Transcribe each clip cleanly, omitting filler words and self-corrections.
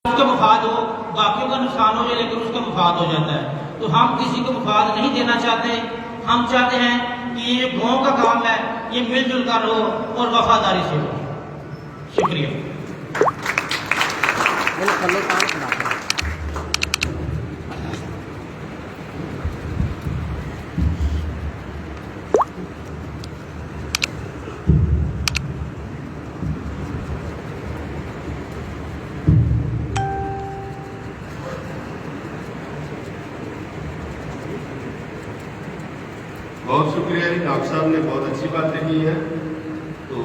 اس کا مفاد ہو، باقیوں کا نقصان ہو جائے لیکن اس کا مفاد ہو جاتا ہے. تو ہم کسی کو مفاد نہیں دینا چاہتے. ہم چاہتے ہیں کہ یہ گاؤں کا کام ہے، یہ مل جل کر ہو اور وفاداری سے ہو. شکریہ. بہت شکریہ جی، ڈاکٹر صاحب نے بہت اچھی باتیں کی ہیں. تو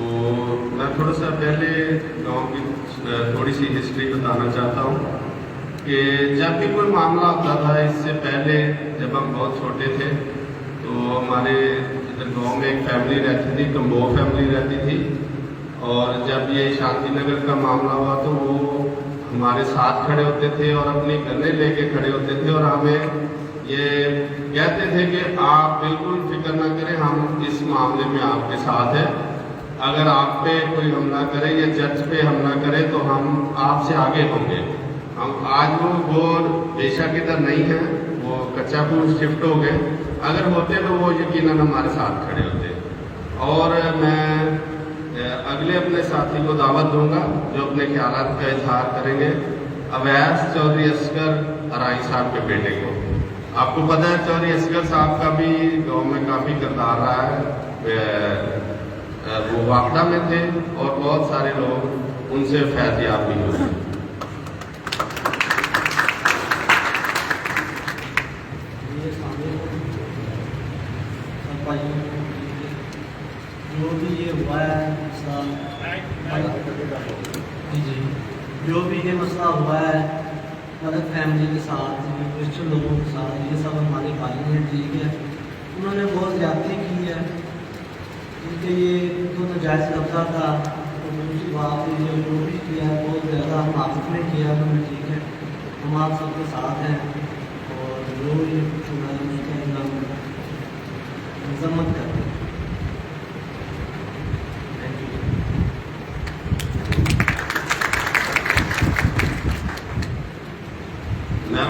میں تھوڑا سا پہلے گاؤں کی تھوڑی سی ہسٹری بتانا چاہتا ہوں کہ جب بھی کوئی معاملہ ہوتا تھا، اس سے پہلے جب ہم بہت چھوٹے تھے تو ہمارے گاؤں میں ایک فیملی رہتی تھی، کمبو فیملی رہتی تھی. اور جب یہ شانتی نگر کا معاملہ ہوا تو وہ ہمارے ساتھ کھڑے ہوتے تھے اور اپنی گنے لے کے کھڑے ہوتے تھے اور ہمیں یہ کہتے تھے کہ آپ بالکل فکر نہ کریں، ہم اس معاملے میں آپ کے ساتھ ہیں. اگر آپ پہ کوئی حملہ کرے یا چرچ پہ حملہ کرے تو ہم آپ سے آگے ہوں گے. ہم آج وہ بے شک ادھر نہیں ہیں، وہ کچا پور شفٹ ہو گئے. اگر ہوتے تو وہ یقیناً ہمارے ساتھ کھڑے ہوتے. اور میں اگلے اپنے ساتھی کو دعوت دوں گا جو اپنے خیالات کا اظہار کریں گے، اویس چودھری اصغر ارائی صاحب کے بیٹے کو. آپ کو پتہ ہے چودھری اصغر صاحب کا بھی گاؤں میں کافی کردار رہا ہے. وہ واقعہ میں تھے اور بہت سارے لوگ ان سے فیض یاب بھی ہوئے. جو بھی یہ ہوا ہے جو بھی یہ مسئلہ ہوا ہے مدد فیملی کے ساتھ، کرسچن لوگوں کے ساتھ، یہ سب ہمارے بھائی ہیں. ٹھیک ہے، انہوں نے بہت زیادتی کی ہے کیونکہ یہ تو ناجائز قبضہ تھا. اور دوسری بات یہ جو بھی کیا ہے بہت زیادہ حفاظت میں کیا انہوں نے. ٹھیک ہے، ہم آپ سب کے ساتھ ہیں اور جو یہ کچھ ہوا ہے اس کا ہم مذمت کرتے ہیں. میں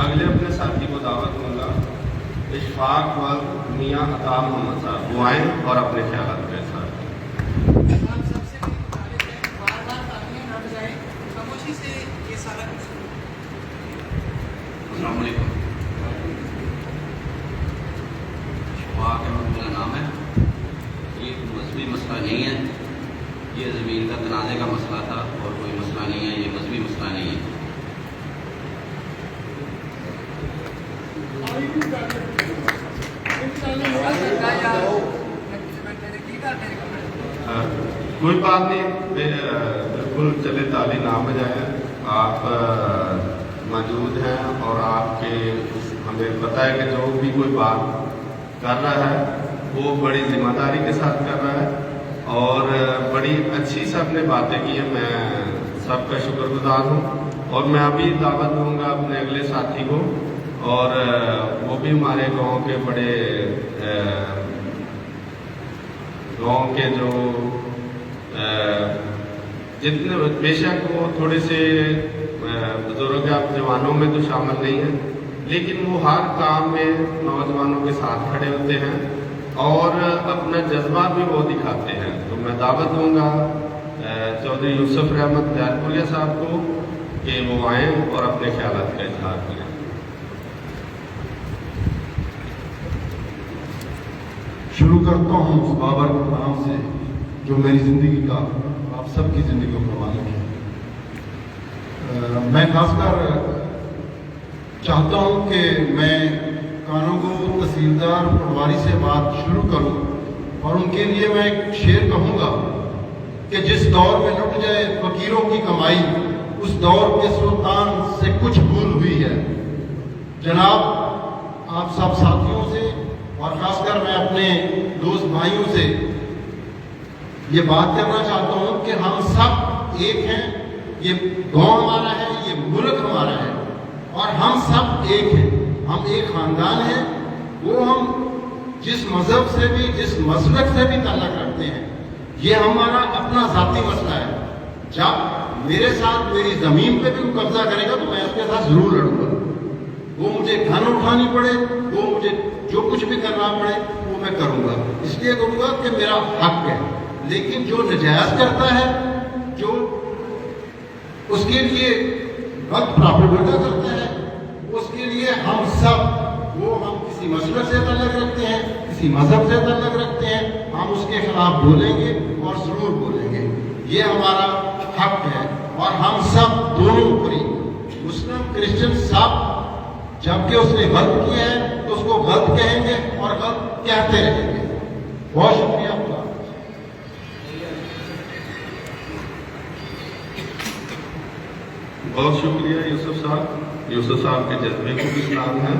اگلے اپنے ساتھی کو دعوت دوں گا، اشفاق وقت میاں عطا محمد صاحب. وہ آئیں اور اپنے خیالات کا اظہار کریں. السلام علیکم. اشفاق احمد میرا نام ہے. یہ مذہبی مسئلہ نہیں ہے، یہ زمین کا تنازع کا مسئلہ تھا اور کوئی مسئلہ نہیں ہے، یہ مذہبی مسئلہ نہیں ہے. کوئی بات نہیں، بالکل چلے تالی نہ بجائیں. آپ موجود ہیں اور آپ کے ہمیں پتہ ہے کہ جو بھی کوئی بات کر رہا ہے وہ بڑی ذمہ داری کے ساتھ کر رہا ہے اور بڑی اچھی سب نے باتیں کی ہیں. میں سب کا شکر گزار ہوں اور میں ابھی دعوت دوں گا اپنے اگلے ساتھی کو، اور وہ بھی ہمارے گاؤں کے بڑے گاؤں کے جو جتنے بے شک وہ تھوڑے سے بزرگ جوانوں میں تو شامل نہیں ہیں، لیکن وہ ہر کام میں نوجوانوں کے ساتھ کھڑے ہوتے ہیں اور اپنا جذبہ بھی وہ دکھاتے ہیں. تو میں دعوت دوں گا چودھری یوسف رحمت جیرپوریہ صاحب کو کہ وہ آئیں اور اپنے خیالات کا اظہار کریں. شروع کرتا ہوں اس بابر کے نام سے جو میری زندگی کا آپ سب کی زندگی کو مالک ہے. میں خاص کر چاہتا ہوں کہ میں کانوگو تحصیلدار پٹواری سے بات شروع کروں اور ان کے لیے میں ایک شعر کہوں گا کہ جس دور میں لٹ جائے فقیروں کی کمائی، اس دور کے سلطان سے کچھ بھول ہوئی ہے. جناب آپ سب ساتھیوں سے اور خاص کر میں اپنے دوست بھائیوں سے یہ بات کرنا چاہتا ہوں کہ ہم سب ایک ہیں. یہ گاؤں ہمارا ہے، یہ ملک ہمارا ہے اور ہم سب ایک ہیں. ہم ایک خاندان ہیں. وہ ہم جس مذہب سے بھی جس مسلک سے بھی تعلق رکھتے ہیں، یہ ہمارا اپنا ذاتی مسئلہ ہے. جب मेरे साथ मेरी ज़मीन पे भी वो कब्जा करेगा तो मैं उसके साथ ज़रूर लड़ूंगा। वो मुझे धन उठानी पड़े, वो मुझे जो कुछ भी करना पड़े वो मैं करूंगा, इसलिए करूंगा कि मेरा हक है। लेकिन जो नजायज करता है, जो उसके लिए वक्त प्राप्त करता है, उसके लिए हम सब, वो हम किसी मसलक से तल्लक रखते हैं, किसी मजहब से तल्लक रखते हैं, हम उसके खिलाफ बोलेंगे और जरूर बोलेंगे। ये हमारा हक है और हम सब दोनों पर, मुस्लिम क्रिश्चियन सब, जबकि उसने गलत किया है तो उसको गलत कहेंगे और गलत कहते रहेंगे। बहुत शुक्रिया आपका। बहुत शुक्रिया यूसुफ साहब। यूसुफ साहब के जज्बे को भी सलाम है।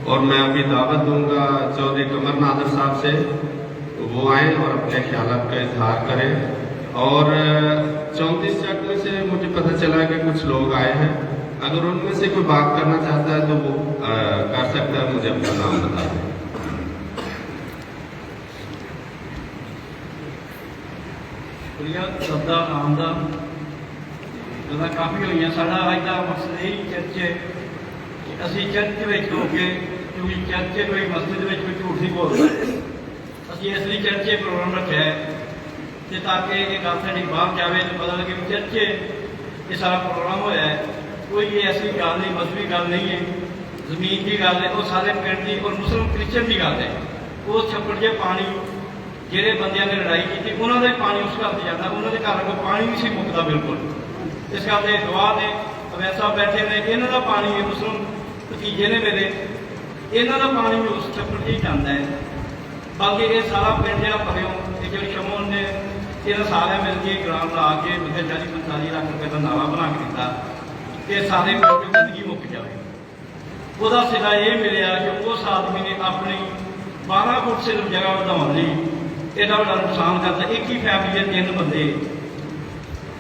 और मैं अभी दावत दूंगा चौधरी कमर नादर साहब से, वो आए और अपने ख्यालात का इजहार करें। और 34 चक में से मुझे पता चला कि कुछ लोग आए हैं, अगर उनमें से कोई बात करना चाहता है तो वो कर सकता है। मुझे अपना नाम बता दें। शुक्रिया सबका आम का गल्लां काफ़ी हुई। साढ़ा अज का मकसद यही चर्च है कि असी चर्च में हो के, क्योंकि चर्च कोई मस्जिद में कोई झूठ नहीं बोलता है, असी इसलिए चर्च प्रोग्राम रखा है कि ताकि ये गल साडी बाहर जाए तो पता लगे चर्च ये सारा प्रोग्राम होया है। कोई ये ऐसी गल नहीं, मजहबी गल नहीं है, जमीन की गल है, वो सारे पिंड की और मुस्लिम क्रिश्चन की गल है। वो छप्पड़ जे पानी ਜਿਹੜੇ ਬੰਦਿਆਂ ਨੇ ਲੜਾਈ ਕੀਤੀ ਉਹਨਾਂ ਦਾ ਹੀ ਪਾਣੀ ਉਸ ਘਰ 'ਤੇ ਜਾਂਦਾ, ਉਹਨਾਂ ਦੇ ਘਰ ਕੋਲ ਪਾਣੀ ਨਹੀਂ ਸੀ ਮੁੱਕਦਾ ਬਿਲਕੁਲ। ਇਸ ਗੱਲ ਦੇ ਗਵਾਹ ਨੇ, ਅਵੈਦ ਸਾਹਿਬ ਬੈਠੇ ਨੇ, ਇਹਨਾਂ ਦਾ ਪਾਣੀ ਮੁਸਲਿਮ ਭਤੀਜੇ ਨੇ ਮੇਰੇ, ਇਹਨਾਂ ਦਾ ਪਾਣੀ ਵੀ ਉਸ ਛੱਪੜ 'ਚ ਹੀ ਜਾਂਦਾ ਹੈ। ਬਾਕੀ ਇਹ ਸਾਰਾ ਪਿੰਡ ਜਿਹੜਾ ਭਰਿਓ, ਇਹ ਜਿਹੜੀ ਸ਼ਮੂਨ ਨੇ ਇਹਨਾਂ ਸਾਰਿਆਂ ਮਿਲ ਕੇ ਗ੍ਰਾਮ ਲਾ ਕੇ 40-45 ਲੱਖ ਰੁਪਏ ਦਾ ਨਾਲਾ ਬਣਾ ਕੇ ਦਿੱਤਾ ਕਿ ਸਾਰੇ ਪਿੰਡ ਦੀ ਜ਼ਿੰਦਗੀ ਮੁੱਕ ਜਾਵੇ। ਉਹਦਾ ਸਿਲਾ ਇਹ ਮਿਲਿਆ ਕਿ ਉਸ ਆਦਮੀ ਨੇ ਆਪਣੀ 12 ਫੁੱਟ ਸਿਰਫ ਜਗ੍ਹਾ ਵਧਾਉਣ ਲਈ एडा बड़ा नुकसान करता। एक ही फैमिली के 3 बंदे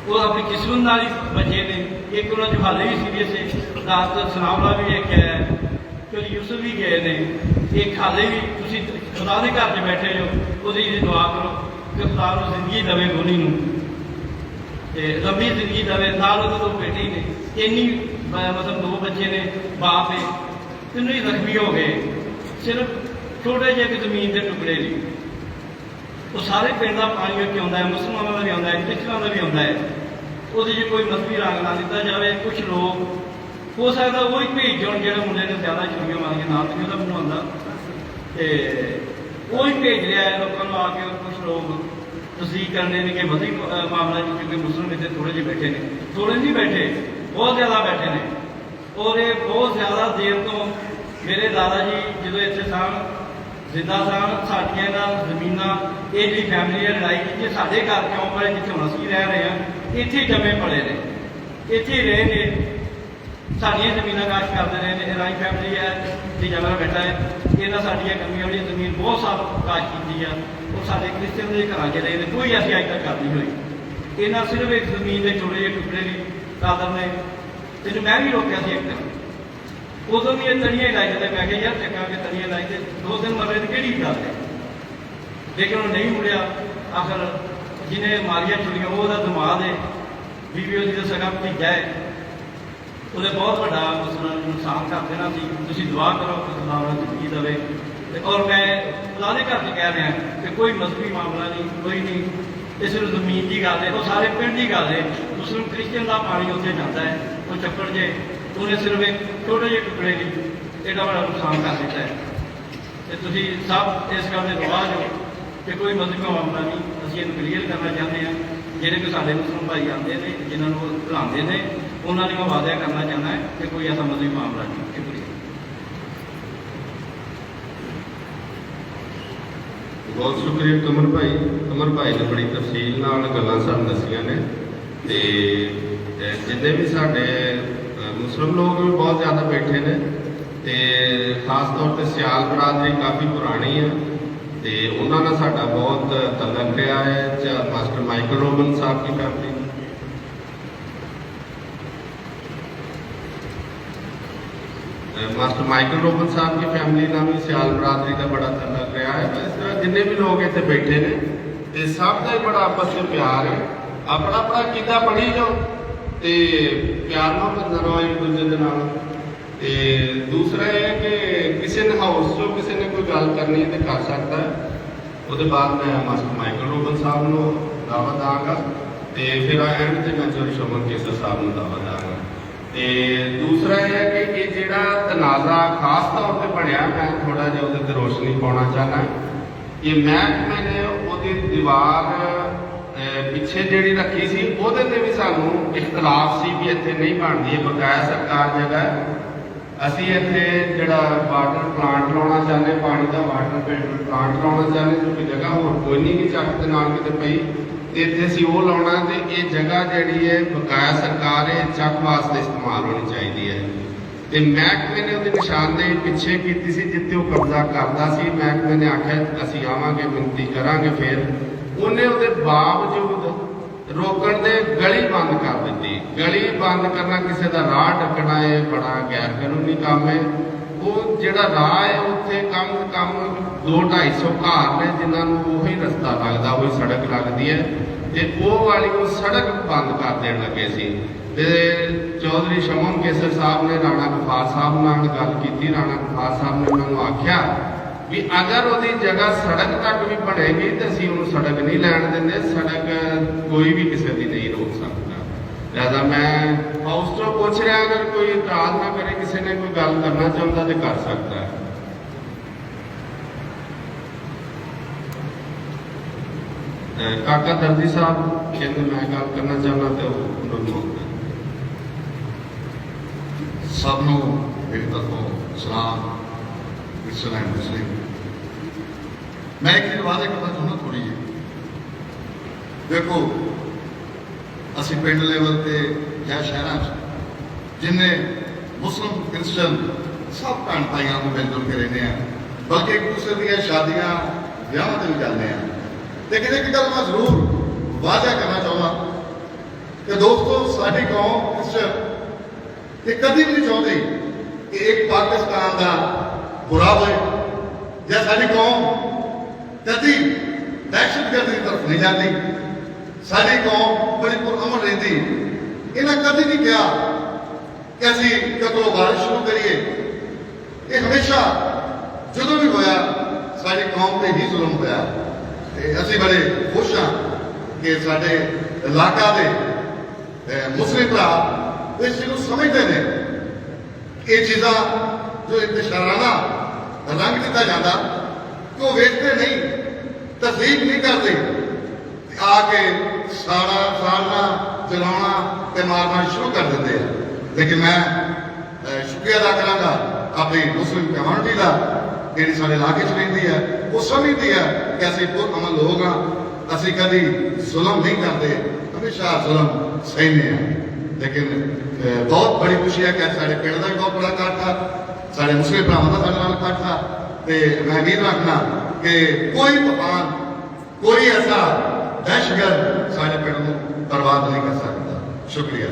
वो अपनी किस्मत नाल ही बचे ने। एक उन्होंने हाले भी सीरीयस है, रात सनावला भी एक है, फिर यूसुफ भी गए ने, एक हाले भी तुसी खुदा के घर च बैठे जो, उसकी दुआ करो कि खुदा को जिंदगी दवे गोनी लंबी जिंदगी दवे। नाल वो 2 बेटे ने, इन्नी मतलब 2 बच्चे ने, बाप है, तीनों ही जख्मी हो गए सिर्फ छोटे जे जमीन के टुकड़े ने। वो सारे पिंड का पानी में आता है, मुसलमानों का भी आता है, क्रिश्चनों का भी आता है। वो कोई मजहबी रंग ना दिता जाए। कुछ लोग हो सकता वही भेज जान जो मुंडे ने ज्यादा चुड़ियाँ मारिया, नाम तो नहीं मैंने आता, वो ही भेज रहा है लोगों को आके। कुछ लोग तस्दीक करने कि मजहबी मामला क्योंकि मुस्लिम इतने थोड़े जे बैठे ने, थोड़े नहीं बैठे, बहुत ज़्यादा बैठे ने। और ये बहुत ज़्यादा देर तो मेरे दादा जी जो इतने सन जिंदा सन, साड़ियाँ ना जमीना ये जी फैमिली ने लड़ाई की, साढ़े घर क्यों पड़े जितने हम असी रह रहे हैं, इतने जमे पड़े ने, इतने रहे ने, साड़ियाँ जमीना काश करते रहे ने। राई फैमिली है जी जगह बैठा है, इन्होंने साड़ियाँ कमियां वाली जमीन बहुत साल काश की है और साढ़े क्रिश्चियन के घर च रहे हैं, कोई ऐसी अज तक गल नहीं हुई। इन्हें सिर्फ एक जमीन के छोटे जे टुकड़े की कादर ने, तेन मैं भी रोकया एक दिन, उदों भी ये तनिया लाई जाते, मैं क्या यार चंगा कि तनिया लाई थे 2 दिन मरे तो कि गल है। लेकिन वो नहीं मुड़िया। आखिर जिन्हें मारिया छुड़ियाँ वो दिमाग है, बीवी उसकी सगा भतीजा है, उन्हें बहुत बड़ा नुकसान कर देना सी। तुसीं दुआ करो कि खुदा उन्हें जिंदगी देवे। और मैं खुदा के घर च कह रहा कि कोई मजहबी मामला नहीं, कोई नहीं, ये सिर्फ जमीन की गल है। वो सारे पिंड की गल है। मुस्लिम क्रिश्चियन का पानी उत्थे जाता है, वो चक्कर जे उन्हें सिर्फ एक छोटे जे टुकड़े की एडा बड़ा नुकसान कर दिता है। तो सब इस गल के गवाह हो कि कोई मजहबी मामला नहीं। असीं इहनूं क्लीयर करना चाहते हैं, जिहड़े कोई साडे मुस्लिम भाई आते हैं जिन्होंने वो बुलाते हैं, उन्होंने मैं वादा करना चाहना है कि कोई ऐसा मजहबी मामला नहीं। शुक्रिया। बहुत शुक्रिया कमर भाई। कमर भाई ने बड़ी तफसील नाल गल्लां सानूं दस्सियां ने। ते जिन्ने भी साडे मुस्लिम लोग भी बहुत ज़्यादा बैठे ने, ते खास तौर पर सियाल बरादरी काफ़ी पुरानी है, तो उन्होंने साडा बहुत तलक रहा है। मास्टर माइकल रोबन साहब की फैमिली, मास्टर माइकल रोबन साहब की फैमिली नाल भी सियाल बरादरी का बड़ा तलक रहा है। इस तरह जिन्ने भी लोग इतने बैठे ने, ये सब का ही बड़ा आपस में प्यार है। अपना अपना कीदा पढ़ी जाओ, ਤੇ ਪਿਆਰ ਮੁਹੱਬਤ ਨਾਲ ਰਹੋ ਇੱਕ ਦੂਜੇ ਦੇ ਨਾਲ। ਤੇ ਦੂਸਰਾ ਇਹ ਹੈ ਕਿ ਕਿਸੇ ਨੇ ਹਾਊਸ 'ਚੋਂ ਕਿਸੇ ਨੇ ਕੋਈ ਗੱਲ ਕਰਨੀ ਤੇ ਕਰ ਸਕਦਾ ਹੈ। ਉਹਦੇ ਬਾਅਦ ਮੈਂ ਮਾਸਟਰ ਮਾਈਕਲ ਰੋਬਨ ਸਾਹਿਬ ਨੂੰ ਦਾਅਵਤ ਦਾਂਗਾ ਤੇ ਫਿਰ ਐਂਡ ਤੇ ਮੈਂ ਚੌਧਰੀ ਸ਼ਮਨ ਕੇਸਰ ਸਾਹਿਬ ਨੂੰ ਦਾਅਵਤ ਦਾਂਗਾ। ਤੇ ਦੂਸਰਾ ਇਹ ਹੈ ਕਿ ਇਹ ਜਿਹੜਾ ਤਨਾਜ਼ਾ ਖਾਸ ਤੌਰ ਤੇ ਬਣਿਆ, ਮੈਂ ਥੋੜਾ ਜਿਹਾ ਉਹਦੇ ਤੇ ਰੋਸ਼ਨੀ ਪਾਉਣਾ ਚਾਹੁੰਦਾ। ਇਹ ਮਹਿਕਮੇ ਨੇ ਉਹਦੀ ਦੀਵਾਰ ਪਿੱਛੇ ਜਿਹੜੀ ਰੱਖੀ ਸੀ ਉਹਦੇ ਤੇ ਵੀ ਸਾਨੂੰ ਇਖਤਲਾਫ ਸੀ ਵੀ ਇੱਥੇ ਨਹੀਂ ਬਣਦੀ, ਇਹ ਬਕਾਇਆ ਸਰਕਾਰ ਜਗ੍ਹਾ ਹੈ। ਅਸੀਂ ਇੱਥੇ ਜਿਹੜਾ ਵਾਟਰ ਪਲਾਂਟ ਲਾਉਣਾ ਚਾਹੁੰਦੇ, ਪਾਣੀ ਦਾ ਵਾਟਰ ਫਿਲਟਰ ਪਲਾਂਟ ਲਾਉਣਾ ਚਾਹੁੰਦੇ, ਕਿਉਂਕਿ ਜਗ੍ਹਾ ਹੋਰ ਕੋਈ ਨਹੀਂ ਕਿ ਚੱਕ ਦੇ ਨਾਲ ਕਿਤੇ ਪਈ, ਤੇ ਇੱਥੇ ਅਸੀਂ ਉਹ ਲਾਉਣਾ। ਤੇ ਇਹ ਜਗ੍ਹਾ ਜਿਹੜੀ ਹੈ ਬਕਾਇਆ ਸਰਕਾਰ ਹੈ, ਚੱਕ ਵਾਸਤੇ ਇਸਤੇਮਾਲ ਹੋਣੀ ਚਾਹੀਦੀ ਹੈ। ਤੇ ਮਹਿਕਮੇ ਨੇ ਉਹਦੀ ਨਿਸ਼ਾਨਦੇਹੀ ਪਿੱਛੇ ਕੀਤੀ ਸੀ ਜਿੱਥੇ ਉਹ ਕਬਜ਼ਾ ਕਰਦਾ ਸੀ। ਮਹਿਕਮੇ ਨੇ ਆਖਿਆ ਅਸੀਂ ਆਵਾਂਗੇ, ਮਿਹਨਤੀ ਕਰਾਂਗੇ। ਫਿਰ ਉਹਨੇ ਉਹਦੇ ਬਾਵਜੂਦ ਰੋਕਣ ਦੇ ਗਲੀ ਬੰਦ ਕਰ ਦਿੱਤੀ। ਗਲੀ ਬੰਦ ਕਰਨਾ, ਕਿਸੇ ਦਾ ਰਾਹ ਟੱਕਣਾ, ਇਹ ਬੜਾ ਗੈਰ ਕਾਨੂੰਨੀ ਕੰਮ ਹੈ। ਉਹ ਜਿਹੜਾ ਰਾਹ ਹੈ ਉੱਥੇ ਕਮ ਸੇ ਕਮ 200-250 ਘਰ ਨੇ ਜਿਨ੍ਹਾਂ ਨੂੰ ਉਹੀ ਰਸਤਾ ਲੱਗਦਾ, ਉਹੀ ਸੜਕ ਲੱਗਦੀ ਹੈ, ਤੇ ਉਹ ਵਾਲੀ ਉਹ ਸੜਕ ਬੰਦ ਕਰ ਦੇਣ ਲੱਗੇ ਸੀ। ਤੇ ਚੌਧਰੀ ਸ਼ਮਨ ਕੇਸਰ ਸਾਹਿਬ ਨੇ ਰਾਣਾ ਗਫਾਰ ਸਾਹਿਬ ਨਾਲ ਗੱਲ ਕੀਤੀ। ਰਾਣਾ ਗਫਾਰ ਸਾਹਿਬ ਨੇ ਉਹਨਾਂ ਨੂੰ ਆਖਿਆ ਵੀ ਅਗਰ ਉਹਦੀ ਜਗ੍ਹਾ ਸੜਕ ਤੱਕ ਵੀ ਬਣੇਗੀ ਤੇ ਅਸੀਂ ਉਹਨੂੰ ਸੜਕ ਨਹੀਂ ਲੈਣ ਦਿੰਦੇ, ਸੜਕ ਕੋਈ ਵੀ ਕਿਸੇ ਦੀ ਨਹੀਂ ਰੋਕ ਸਕਦਾ। ਲਿਹਾਜ਼ਾ ਮੈਂ ਹਾਊਸ ਤੋਂ ਪੁੱਛ ਰਿਹਾ, ਅਗਰ ਕੋਈ ਇਤਰਾਜ਼ ਨਾ ਕਰੇ, ਕਿਸੇ ਨੇ ਕੋਈ ਗੱਲ ਕਰਨਾ ਚਾਹੁੰਦਾ ਤੇ ਕਰ ਸਕਦਾ ਹੈ। ਕਾਕਾ ਦਰਦੀ ਸਾਹਿਬ ਕਹਿੰਦੇ ਮੈਂ ਗੱਲ ਕਰਨਾ ਚਾਹੁੰਦਾ ਤੇ ਉਹਨਾਂ ਨੂੰ ਸਭ ਨੂੰ ਮੇਰੇ ਤਰਫੋਂ ਸਲਾਮ। ਕ੍ਰਿਸਚਨ ਐਂਡ ਮੁਸਲਿਮ। ਮੈਂ ਇੱਕ ਵਾਅਦਾ ਕਰਨਾ ਚਾਹੁੰਦਾ ਥੋੜੀ ਜਿਹੀ। ਦੇਖੋ ਅਸੀਂ ਪਿੰਡ ਲੈਵਲ ਤੇ ਜਾਂ ਸ਼ਹਿਰਾਂ 'ਚ ਜਿੰਨੇ ਮੁਸਲਿਮ ਕ੍ਰਿਸਚਨ ਸਭ ਭੈਣ ਭਾਈਆਂ ਨੂੰ ਮਿਲ ਜੁਲ ਕੇ ਰਹਿੰਦੇ ਆ, ਬਲਕਿ ਇੱਕ ਦੂਸਰੇ ਦੀਆਂ ਸ਼ਾਦੀਆਂ ਵਿਆਹਾਂ ਤੇ ਵੀ ਜਾਂਦੇ ਆ। ਲੇਕਿਨ ਇੱਕ ਗੱਲ ਮੈਂ ਜ਼ਰੂਰ ਵਾਅਦਾ ਕਰਨਾ ਚਾਹੁੰਦਾ ਕਿ ਦੋਸਤੋ, ਸਾਡੀ ਕੌਮ ਕ੍ਰਿਸਚਨ ਇਹ ਕਦੀ ਵੀ ਨਹੀਂ ਚਾਹੁੰਦੀ ਕਿ ਇੱਕ ਪਾਕਿਸਤਾਨ ਦਾ ਬੁਰਾ ਹੋਏ, ਜਾਂ ਸਾਡੀ ਕੌਮ ਕਦੀ ਦਹਿਸ਼ਤਗਰਦੀ ਦੀ ਤਰਫ ਨਹੀਂ ਜਾਂਦੀ। ਸਾਡੀ ਕੌਮ ਬੜੀ ਪੁਰਅਮਨ ਰਹਿੰਦੀ। ਇਹਨਾਂ ਕਦੀ ਨਹੀਂ ਕਿਹਾ ਕਿ ਅਸੀਂ ਕਤਲੋ ਗਾਰਤ ਸ਼ੁਰੂ ਕਰੀਏ। ਇਹ ਹਮੇਸ਼ਾ ਜਦੋਂ ਵੀ ਹੋਇਆ ਸਾਡੀ ਕੌਮ ਤੇ ਹੀ ਜ਼ੁਲਮ ਹੋਇਆ। ਤੇ ਅਸੀਂ ਬੜੇ ਖੁਸ਼ ਹਾਂ ਕਿ ਸਾਡੇ ਇਲਾਕਾ ਦੇ ਮੁਸਲਿਮ ਭਰਾ ਇਸ ਚੀਜ਼ ਨੂੰ ਸਮਝਦੇ ਨੇ। ਇਹ ਚੀਜ਼ਾਂ ਜੋ ਇੰਤਸ਼ਾਰਾਨਾ ਰੰਗ ਦਿੱਤਾ ਜਾਂਦਾ ਕਿ ਉਹ ਵੇਖਦੇ ਨਹੀਂ, ਤਸਦੀਕ ਨਹੀਂ ਕਰਦੇ, ਆ ਕੇ ਸਾੜਨਾ ਜਲਾਉਣਾ ਤੇ ਮਾਰਨਾ ਸ਼ੁਰੂ ਕਰ ਦਿੰਦੇ ਆ। ਲੇਕਿਨ ਮੈਂ ਸ਼ੁਕਰੀਆ ਅਦਾ ਕਰਾਂਗਾ ਆਪਣੀ ਮੁਸਲਿਮ ਕਮਿਊਨਿਟੀ ਦਾ ਜਿਹੜੀ ਸਾਡੇ ਇਲਾਕੇ 'ਚ ਰਹਿੰਦੀ ਹੈ। ਉਹ ਸਮਝਦੀ ਹੈ ਕਿ ਅਸੀਂ ਪੁਰਅਮਨ ਲੋਕ ਹਾਂ, ਅਸੀਂ ਕਦੀ ਜ਼ੁਲਮ ਨਹੀਂ ਕਰਦੇ, ਹਮੇਸ਼ਾ ਜ਼ੁਲਮ ਸਹਿੰਦੇ ਹਾਂ। ਲੇਕਿਨ ਬਹੁਤ ਬੜੀ ਖੁਸ਼ੀ ਹੈ ਕਿ ਸਾਡੇ ਪਿੰਡ ਦਾ ਵੀ ਬਹੁਤ ਬੜਾ ਇਕੱਠ ਆ, ਸਾਡੇ ਮੁਸਲਿਮ ਭਰਾਵਾਂ ਦਾ ਸਾਡੇ ਨਾਲ ਇਕੱਠ ਆ। ਤੇ ਮੈਂ ਉਮੀਦ ਰੱਖਣਾ ਕਿ ਕੋਈ ਤੂਫਾਨ, ਕੋਈ ਐਸਾ ਦਹਿਸ਼ਤਗਰਦ ਸਾਡੇ ਪਿੰਡ ਨੂੰ ਬਰਬਾਦ ਨਹੀਂ ਕਰ ਸਕਦਾ। ਸ਼ੁਕਰੀਆ।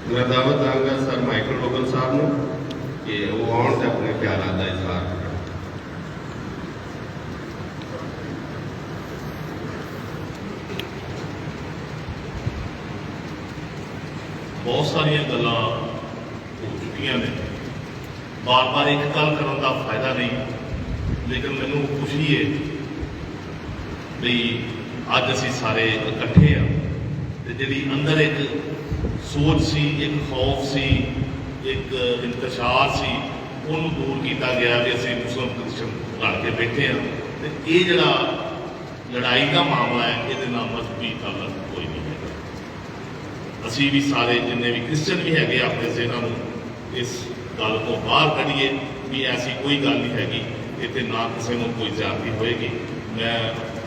ਮੈਂ ਦਾਅਵਤ ਦਾਂਗਾ ਸਰ ਮਾਈਕਲ ਰੋਬਨ ਸਾਹਿਬ ਨੂੰ ਕਿ ਉਹ ਆਉਣ ਤੇ ਆਪਣੇ ਖਿਆਲਾਂ ਦਾ ਇਜ਼ਹਾਰ ਕਰਨ। ਬਹੁਤ ਸਾਰੀਆਂ ਗੱਲਾਂ ਹੋ ਚੁੱਕੀਆਂ ਨੇ, ਬਾਰ-ਬਾਰ ਇੱਕ ਗੱਲ ਕਰਨ ਦਾ ਫਾਇਦਾ ਨਹੀਂ। ਲੇਕਿਨ ਮੈਨੂੰ ਖੁਸ਼ੀ ਹੈ ਵੀ ਅੱਜ ਅਸੀਂ ਸਾਰੇ ਇਕੱਠੇ ਆ ਤੇ ਜਿਹੜੀ ਅੰਦਰ ਇੱਕ ਸੋਚ ਸੀ, ਇੱਕ ਖੌਫ ਸੀ, ਇੱਕ ਇੰਤਸ਼ਾਰ ਸੀ, ਉਹਨੂੰ ਦੂਰ ਕੀਤਾ ਗਿਆ ਵੀ ਅਸੀਂ ਮੁਸਲਿਮ ਕ੍ਰਿਸਚਨ ਰਲ ਕੇ ਬੈਠੇ ਆ। ਤੇ ਇਹ ਜਿਹੜਾ ਲੜਾਈ ਦਾ ਮਾਮਲਾ ਹੈ, ਇਹਦੇ ਨਾਲ ਮਜ਼ਬੂਤੀ ਤਾਲੁਕ ਕੋਈ ਨਹੀਂ ਹੈਗਾ। ਅਸੀਂ ਵੀ ਸਾਰੇ ਜਿੰਨੇ ਵੀ ਕ੍ਰਿਸਚਨ ਵੀ ਹੈਗੇ ਆਪਣੇ ਜ਼ਿਹਨਾਂ ਨੂੰ ਇਸ ਗੱਲ ਤੋਂ ਬਾਹਰ ਕੱਢੀਏ ਵੀ ਐਸੀ ਕੋਈ ਗੱਲ ਨਹੀਂ ਹੈਗੀ, ਇੱਥੇ ਨਾ ਕਿਸੇ ਨੂੰ ਕੋਈ ਜ਼ਿਆਦਤੀ ਹੋਏਗੀ। ਮੈਂ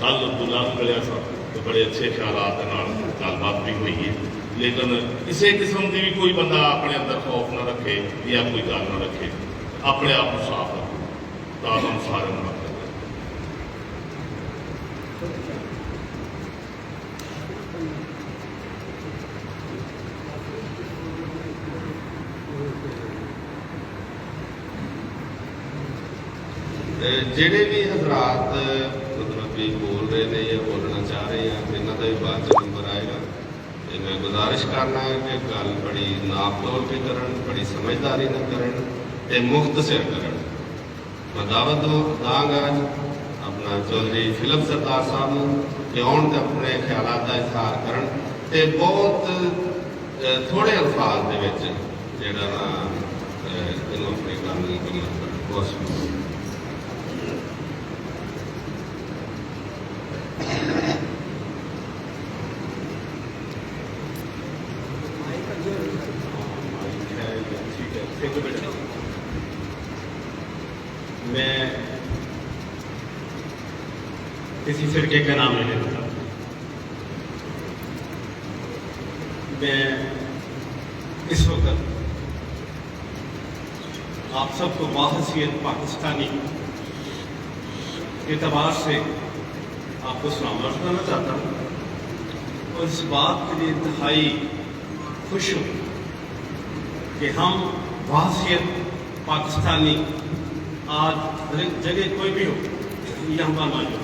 ਕੱਲ੍ਹ ਅਬਦੁੱਲਾ ਨੂੰ ਮਿਲਿਆ ਸਾਂ ਤੇ ਬੜੇ ਅੱਛੇ ਖਿਆਲਾਤ ਦੇ ਨਾਲ ਗੱਲਬਾਤ ਵੀ ਹੋਈ ਹੈ। ਲੇਕਿਨ ਕਿਸੇ ਕਿਸਮ ਦੀ ਵੀ ਕੋਈ ਬੰਦਾ ਆਪਣੇ ਅੰਦਰ ਖੌਫ ਨਾ ਰੱਖੇ ਜਾਂ ਕੋਈ ਗੱਲ ਨਾ ਰੱਖੇ, ਆਪਣੇ ਆਪ ਨੂੰ ਸਾਫ਼ ਰੱਖੇ ਤਾਂ ਤੁਹਾਨੂੰ ਸਾਰਿਆਂ ਨੂੰ ਮਦਦ ਜਿਹੜੇ ਵੀ ਹਜ਼ਰਾਤ ਮਤਲਬ ਕਿ ਬੋਲ ਰਹੇ ਨੇ ਜਾਂ ਬੋਲਣਾ जा रहे हैं जिन्हों का भी बाद च नंबर आएगा। तो मैं गुजारिश करना है कि गल बड़ी नाप तोल के करन, बड़ी समझदारी न करन ते मुख्तसर करन। मैं दावत दांगा अपना चौधरी फिलिप सरदार साहब नूं कि आउण ते अपने ख्यालात का इजहार करन ते बहुत थोड़े अल्फाज दे विच जिहड़ा ना इन्हूं अपने काम नूं मुकम्मल करन। बहुत शुक्रिया। मैं किसी फिरके का नाम नहीं लेता। मैं इस वक्त आप सबको बाहसियत पाकिस्तानी के एतबार से आपको सलाम अर्ज़ करना चाहता हूँ और इस बात के लिए इंतहाई खुश हूँ कि हम बाहसियत पाकिस्तानी आज हर जगह कोई भी हो यहाँ पर मौजूद।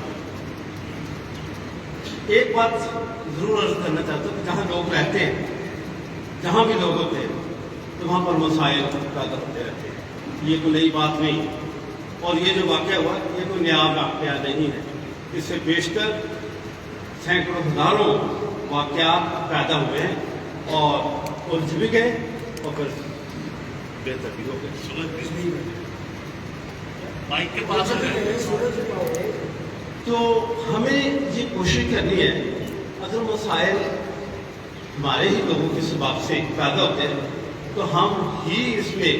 एक बात जरूर अर्ज करना चाहता हूँ कि जहाँ लोग रहते हैं, जहाँ भी लोग होते हैं, तो वहाँ पर मसाइल पैदा होते रहते हैं। ये कोई नई बात नहीं और ये जो वाक़या हुआ ये कोई नया वाक़या नहीं है। इससे बेशतर सैकड़ों हज़ारों वाक़यात पैदा हुए हैं और उलझ भी गए और फिर बेहतर भी हो गए। माइक के पास तो हमें ये कोशिश करनी है, अगर मसाइल हमारे ही लोगों के सबब से पैदा होते हैं तो हम ही इसमें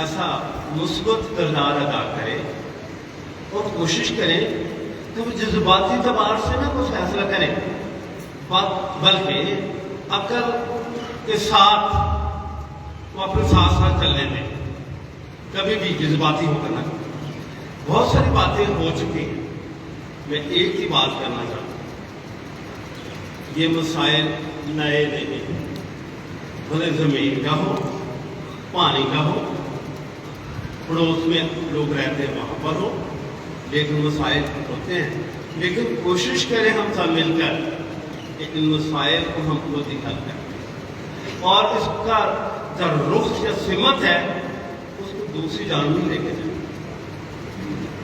ऐसा मुस्बत किरदार अदा करें और कोशिश करें कि वो जज्बाती तबार से ना कोई फैसला करें, बल्कि अकल के साथ वो अपने साथ साथ चलने दें, कभी भी जज्बाती होकर ना। बहुत सारी बातें हो चुकी हैं, मैं एक ही बात करना चाहता हूँ, ये मसाइल नए नहीं हैं। भले ज़मीन का हो, पानी का हो, पड़ोस में लोग रहते हैं वहाँ पर हो, लेकिन मसाइल होते हैं। लेकिन कोशिश करें हम सब मिलकर कि इन मसाइल को हम खुद ही हल करें और इसका जो रुख या सिमत है उसको दूसरी जानब में लेके जाए।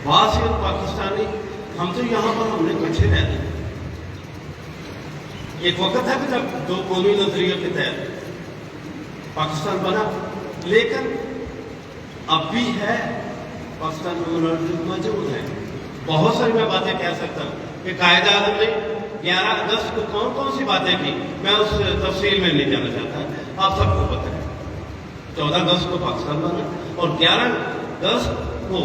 बाहसियत पाकिस्तानी हम तो यहाँ पर हमने इकट्ठे रहते हैं। एक वक्त था कि जब दो कौमी नजरिए के तहत पाकिस्तान बना, लेकिन अब भी है पाकिस्तान में मौजूद है। बहुत सारी मैं बातें कह सकता हूँ कि कायदे आज़म ने 11 अगस्त को कौन कौन सी बातें की, मैं उस तफसील में नहीं जाना चाहता, आप सबको पता है। 14 अगस्त को पाकिस्तान बना और 11 अगस्त को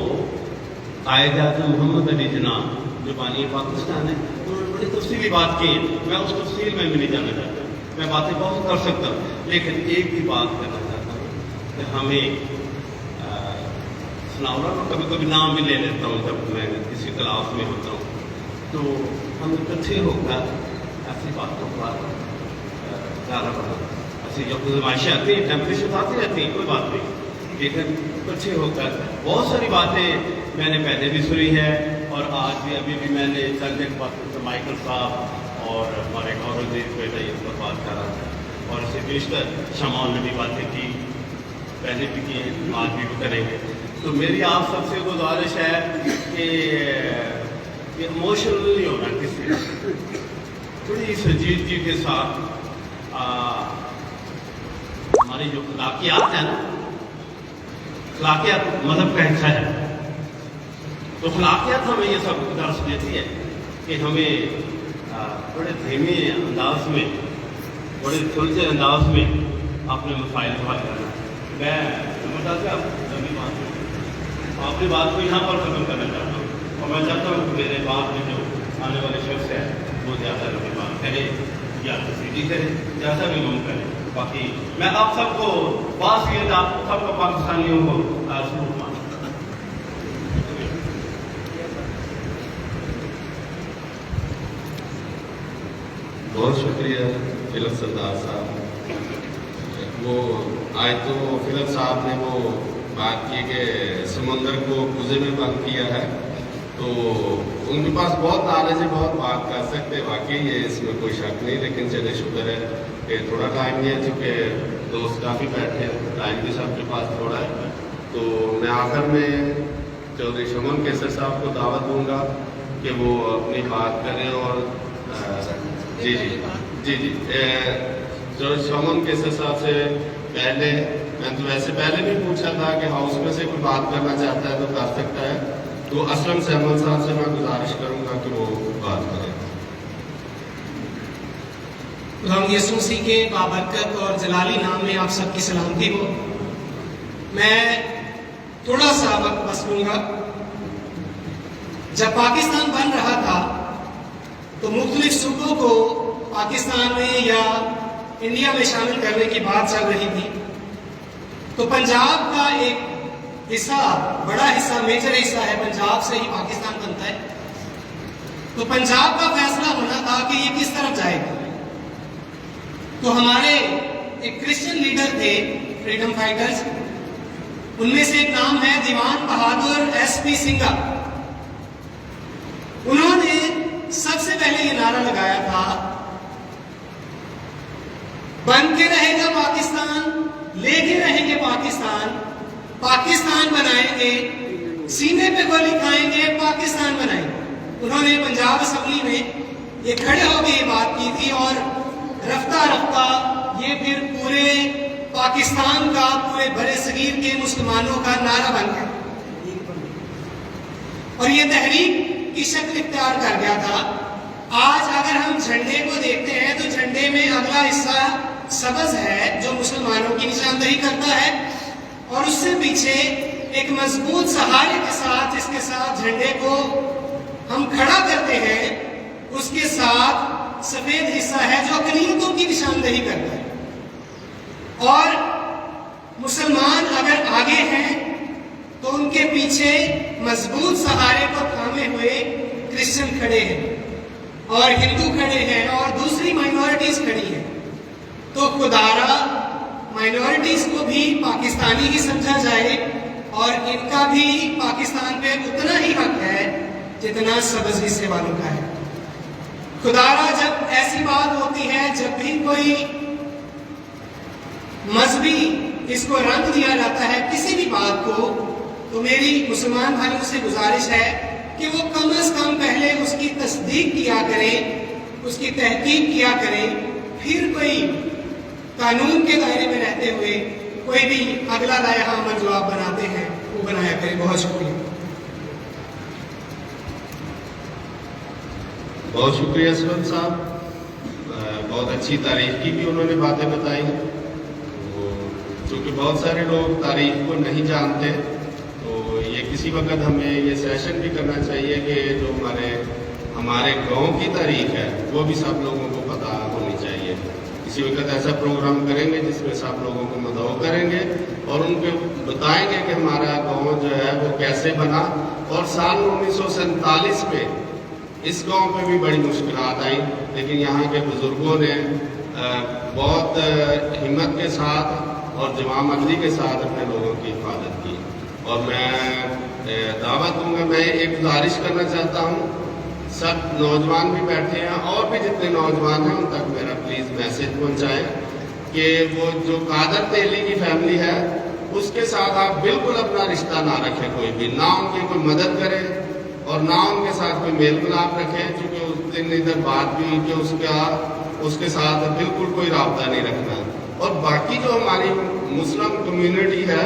कायदे आज़म मोहम्मद अली जिन्ना जो बानी पाकिस्तान है, उन्होंने बड़ी तफसीली बात की है। मैं उस तफसील में भी नहीं जाना चाहता, मैं बातें बहुत कर सकता हूँ, लेकिन एक ही बात करना चाहता हूँ कि हमें सुनाओ ना, कभी कभी नाम भी ले लेता हूँ जब मैं किसी क्लास में होता हूँ, तो हम इकट्ठे होकर ऐसी बातों पर ज़्यादा पड़ा ऐसी जब नुमाइशें आती हैं, टेम्परेचर आती रहती हैं, कोई बात नहीं, लेकिन इकट्ठे होकर बहुत सारी बातें मैंने पहले भी सुनी है और आज भी अभी भी मैंने चंद एक बात माइकल साहब और हमारे गौरवदेव बेटा ये पर बात कर रहा था और इससे बेशतर शमाल ने भी बातें की, पहले भी की, आज भी करेंगे। तो मेरी आप सबसे गुजारिश है कि इमोशनल नहीं होना किसी, थोड़ी संजीदगी के साथ हमारी जो अखलाकियात है ना, अखलाकियात मजहब का हिस्सा है, तो अखलाकियात हमें ये सब दर्श देती है कि हमें बड़े धीमे अंदाज में, बड़े सुलझे अंदाज में अपने मसाइल को हल करना। मैं समझता था अपनी बात को यहाँ पर खत्म करना चाहता हूँ और मैं चाहता हूँ कि मेरे बाद में जो आने वाले शख्स है वो ज़्यादा लंबी बात करे या सीधी करे, जैसा भी मन करे। बाकी मैं आप सबको बात आप सबको पाकिस्तानियों को जरूर मानता हूँ। बहुत शुक्रिया फिलिप सरदार साहब। वो आज तो फिलिप साहब ने वो बात की कि समुंदर को कुएं में बंद किया है, तो उनके पास बहुत नॉलेज है, बहुत बात कर सकते हैं, वाकई है, इसमें कोई शक नहीं। लेकिन चले शुक्र है कि थोड़ा टाइम नहीं है, चूँकि दोस्त काफ़ी बैठे हैं, टाइम भी सबके पास थोड़ा है। तो मैं आखिर में चौधरी शमन केसर साहब को दावत दूंगा कि वो अपनी बात करें। और जी जी जी जी चौधरी शमन केसर साहब से पहले, मैं तो वैसे पहले भी पूछा था कि हाउस में से कोई बात करना चाहता है तो कर सकता है, तो असलम सहमद साहब से मैं गुजारिश करूंगा कि वो बात करें। खुदावंद यीशु मसीह के बाबरकत और जलाली नाम में आप सबकी सलामती हो। मैं थोड़ा सा वक्त बस लूंगा। जब पाकिस्तान बन रहा था तो मुख्तलिफ सूबों को पाकिस्तान में या इंडिया में शामिल करने की बात चल रही थी। तो पंजाब का एक हिस्सा, बड़ा हिस्सा, मेजर हिस्सा है, पंजाब से ही पाकिस्तान बनता है। तो पंजाब का फैसला होना था कि ये किस तरफ जाएगा। तो हमारे एक क्रिश्चियन लीडर थे, फ्रीडम फाइटर्स, उनमें से एक नाम है दीवान बहादुर SP सिंघा। उन्होंने सबसे पहले ये नारा लगाया था, बन के रहेगा पाकिस्तान, लेके रहेंगे पाकिस्तान, पाकिस्तान बनाएंगे, सीने पे गोली खाएंगे, पाकिस्तान बनाएंगे। उन्होंने पंजाब असेंबली में ये खड़े होकर ये बात की थी और रफ्ता रफ्ता ये फिर पूरे पाकिस्तान का, पूरे बड़े सगीर के मुसलमानों का नारा बन गया और ये तहरीक की शक्ल इख्तियार कर गया था। आज अगर हम झंडे को देखते हैं तो झंडे में अगला हिस्सा सब्ज है जो मुसलमानों की निशानदेही करता है, और उससे पीछे एक मजबूत सहारे के साथ, जिसके साथ झंडे को हम खड़ा करते हैं, उसके साथ सफेद हिस्सा है जो अक़लियतों की निशानदेही करता है। और मुसलमान अगर आगे हैं तो उनके पीछे मजबूत सहारे को थामे हुए क्रिश्चियन खड़े हैं और हिंदू खड़े हैं और दूसरी माइनॉरिटीज खड़ी हैं। तो खुदारा माइनॉरिटीज को भी पाकिस्तानी ही समझा जाए और इनका भी पाकिस्तान पे उतना ही हक है जितना सब्ज हिस्से वालों का है। खुदारा जब ऐसी बात होती है, जब भी कोई मजहबी इसको रंग दिया जाता है किसी भी बात को, तो मेरी मुसलमान भाइयों से गुजारिश है कि वो कम से कम पहले उसकी तस्दीक किया करें, उसकी तहकीक किया करें, फिर कोई कानून के दायरे में रहते हुए कोई भी अगला लाया अमल जो आप बनाते हैं वो बनाया करें। बहुत शुक्रिया। बहुत शुक्रिया असरत साहब, बहुत अच्छी तारीख की भी उन्होंने बातें बताई। क्योंकि बहुत सारे लोग तारीख को नहीं जानते, तो ये किसी वक्त हमें ये सेशन भी करना चाहिए कि जो हमारे गांव की तारीख है वो भी सब लोगों को पता होनी चाहिए। किसी वक्त ऐसा प्रोग्राम करेंगे जिसमें सब लोगों को मदऊ करेंगे और उनको बताएंगे कि हमारा गांव जो है वो कैसे बना। और साल 1947 में इस गांव पे भी बड़ी मुश्किलात आई, लेकिन यहाँ के बुजुर्गों ने बहुत हिम्मत के साथ और जवामंदी के साथ अपने लोगों की हिफाजत की। और मैं दावत दूंगा, मैं एक गुजारिश करना चाहता हूँ, सब नौजवान भी बैठे हैं और भी जितने नौजवान हैं उन तक मेरा प्लीज़ मैसेज पहुँचाएं कि वो जो कादर तेली की फैमिली है उसके साथ आप बिल्कुल अपना रिश्ता ना रखें, कोई भी ना उनकी कोई मदद करें और ना उनके साथ कोई मेल मिलाप रखें। क्योंकि उस दिन इधर बात भी हुई कि उसके साथ बिल्कुल कोई राब्ता नहीं रखना। और बाकी जो हमारी मुस्लिम कम्युनिटी है